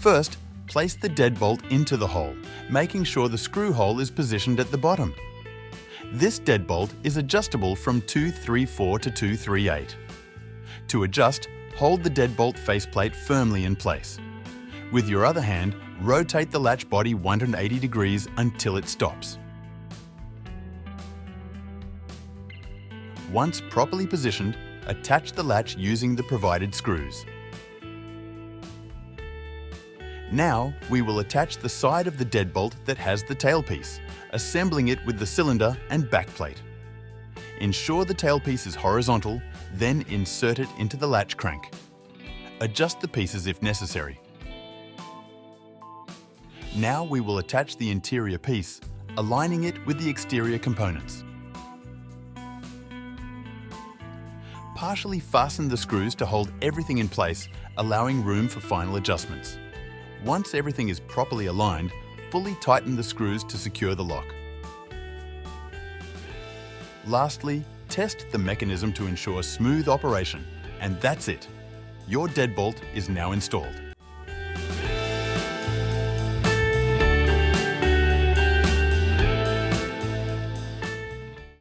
First, place the deadbolt into the hole, making sure the screw hole is positioned at the bottom. This deadbolt is adjustable from 234 to 238. To adjust, hold the deadbolt faceplate firmly in place. With your other hand, rotate the latch body 180 degrees until it stops. Once properly positioned, attach the latch using the provided screws. Now, we will attach the side of the deadbolt that has the tailpiece, assembling it with the cylinder and backplate. Ensure the tailpiece is horizontal, then insert it into the latch crank. Adjust the pieces if necessary. Now we will attach the interior piece, aligning it with the exterior components. Partially fasten the screws to hold everything in place, allowing room for final adjustments. Once everything is properly aligned, fully tighten the screws to secure the lock. Lastly, test the mechanism to ensure smooth operation, and that's it. Your deadbolt is now installed.